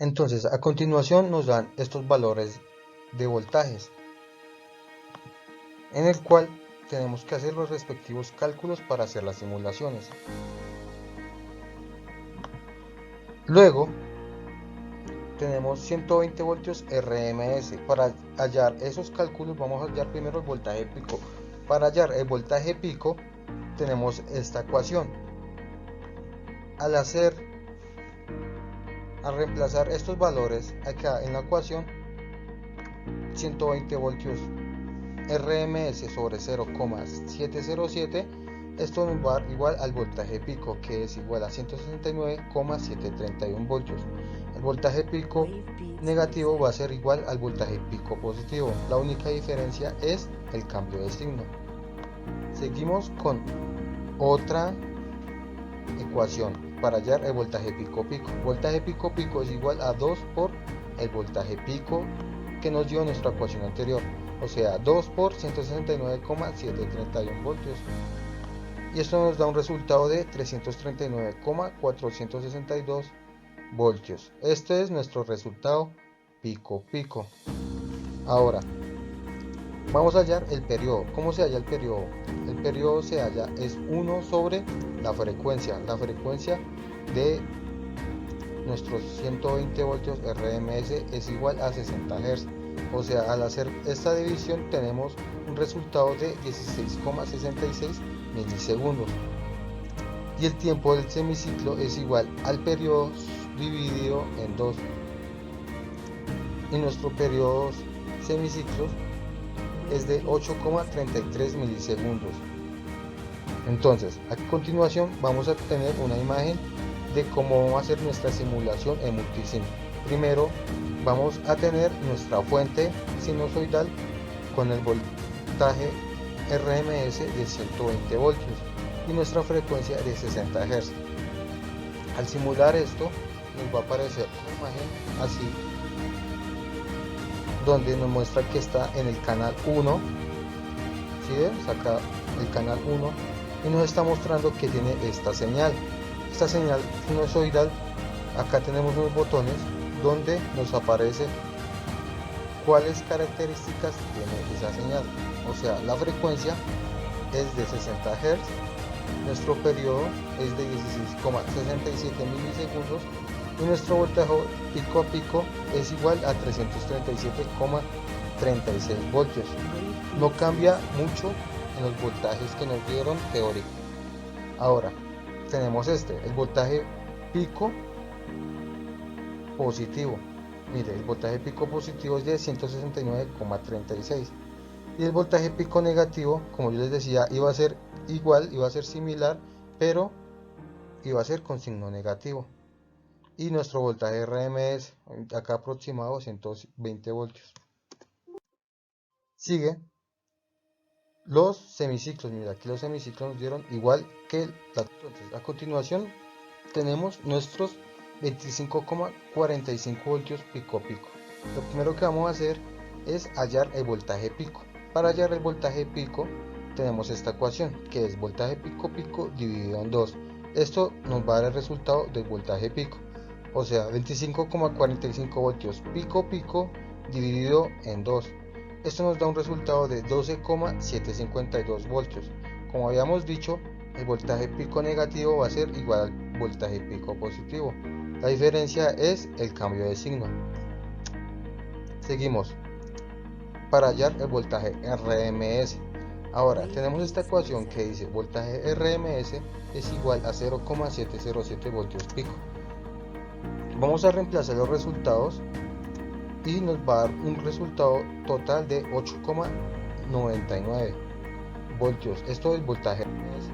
Entonces, a continuación nos dan estos valores de voltajes, en el cual tenemos que hacer los respectivos cálculos para hacer las simulaciones. Luego tenemos 120 voltios RMS. Para hallar esos cálculos vamos a hallar primero el voltaje pico. Para hallar el voltaje pico tenemos esta ecuación. Al reemplazar estos valores acá en la ecuación, 120 voltios RMS sobre 0,707, esto nos va a dar igual al voltaje pico, que es igual a 169,731 voltios. El voltaje pico negativo va a ser igual al voltaje pico positivo. La única diferencia es el cambio de signo. Seguimos con otra ecuación para hallar el voltaje pico pico. Voltaje pico pico es igual a 2 por el voltaje pico que nos dio nuestra ecuación anterior, o sea 2 por 169,731 voltios, y esto nos da un resultado de 339,462 voltios. Este es nuestro resultado pico pico. Ahora vamos a hallar el periodo. ¿Cómo se halla el periodo? El periodo se halla es 1 sobre la frecuencia de nuestros 120 voltios RMS es igual a 60 Hz. O sea, al hacer esta división tenemos un resultado de 16,66 milisegundos. Y el tiempo del semiciclo es igual al periodo dividido en 2. Y nuestro periodo semiciclos es de 8,33 milisegundos. Entonces, a continuación vamos a tener una imagen de cómo vamos a hacer nuestra simulación en Multisim. Primero vamos a tener nuestra fuente sinusoidal con el voltaje RMS de 120 voltios y nuestra frecuencia de 60 Hz. Al simular esto nos va a aparecer una imagen así, donde nos muestra que está en el canal 1. ¿Sí ven? Saca el canal 1 y nos está mostrando que tiene esta señal sinusoidal. Acá tenemos unos botones donde nos aparece cuáles características tiene esa señal. O sea, la frecuencia es de 60 Hz, nuestro periodo es de 16,67 milisegundos y nuestro voltaje pico a pico es igual a 337,36 voltios. No cambia mucho en los voltajes que nos dieron teórico. Ahora tenemos el voltaje pico positivo. Mire, el voltaje pico positivo es de 169,36 y el voltaje pico negativo, como yo les decía, iba a ser igual, iba a ser similar, pero iba a ser con signo negativo. Y nuestro voltaje RMS acá aproximado 120 voltios. Sigue los semiciclos. Mira, aquí los semiciclos nos dieron igual que entonces, a continuación tenemos nuestros 25,45 voltios pico a pico. Lo primero que vamos a hacer es hallar el voltaje pico. Para hallar el voltaje pico tenemos esta ecuación, que es voltaje pico pico dividido en 2. Esto nos va a dar el resultado del voltaje pico, o sea 25,45 voltios pico pico dividido en 2. Esto nos da un resultado de 12,752 voltios. Como habíamos dicho, el voltaje pico negativo va a ser igual al voltaje pico positivo. La diferencia es el cambio de signo. Seguimos para hallar el voltaje RMS. Ahora tenemos esta ecuación que dice voltaje RMS es igual a 0,707 voltios pico. Vamos a reemplazar los resultados y nos va a dar un resultado total de 8,99 voltios. Esto es voltaje RMS.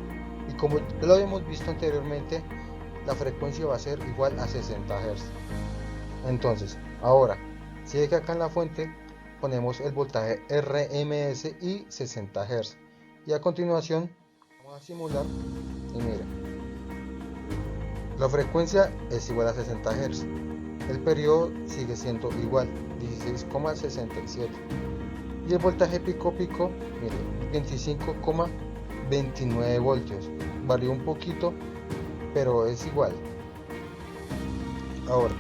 Y como lo habíamos visto anteriormente, la frecuencia va a ser igual a 60 Hz. Entonces, ahora, si ve que acá en la fuente ponemos el voltaje RMS y 60 Hz. Y a continuación, vamos a simular. Y miren, la frecuencia es igual a 60 Hz. El periodo sigue siendo igual, 16,67. Y el voltaje pico pico, miren, 25,29 voltios. Varió un poquito, pero es igual. Ahora,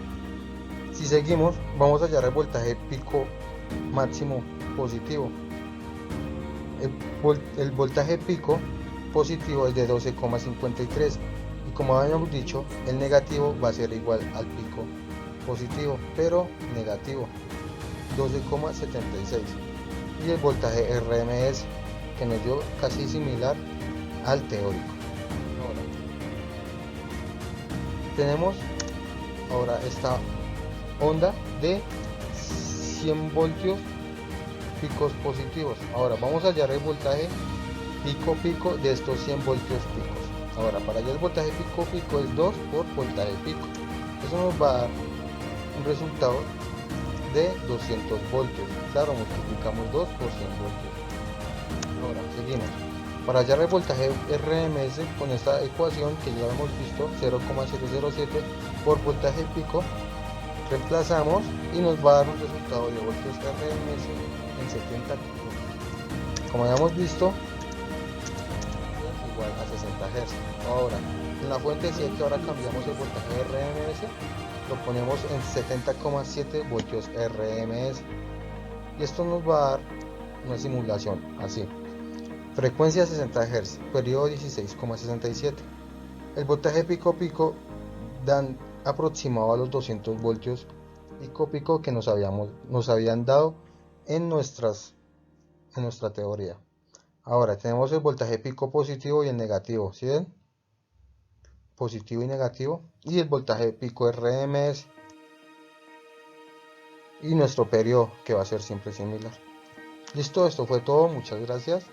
Si seguimos, vamos a hallar el voltaje pico máximo positivo. El voltaje pico positivo es de 12,53 y como habíamos dicho, el negativo va a ser igual al pico positivo, pero negativo, 12,76. Y el voltaje RMS, que nos dio casi similar al teórico. Ahora, tenemos esta onda de 100 voltios picos positivos. Ahora vamos a hallar el voltaje pico de estos 100 voltios picos. Ahora, para hallar el voltaje pico es 2 por voltaje pico. Eso nos va a dar un resultado de 200 voltios. Claro, multiplicamos 2 por 100 voltios. Ahora, seguimos. Para hallar el voltaje RMS con esta ecuación que ya hemos visto, 0,007 por voltaje pico, reemplazamos y nos va a dar un resultado de voltios RMS en 70 picos. Como ya hemos visto, igual a 60 Hz. Ahora, en la fuente decía que ahora cambiamos el voltaje RMS, lo ponemos en 70,7 voltios RMS y esto nos va a dar una simulación así: frecuencia 60 Hz, periodo 16,67. El voltaje pico dan aproximado a los 200 voltios pico que nos habían dado en nuestra teoría. Ahora tenemos el voltaje pico positivo y el negativo, ¿sí ven? Positivo y negativo, y el voltaje pico RMS y nuestro periodo, que va a ser siempre similar. Listo, esto fue todo, muchas gracias.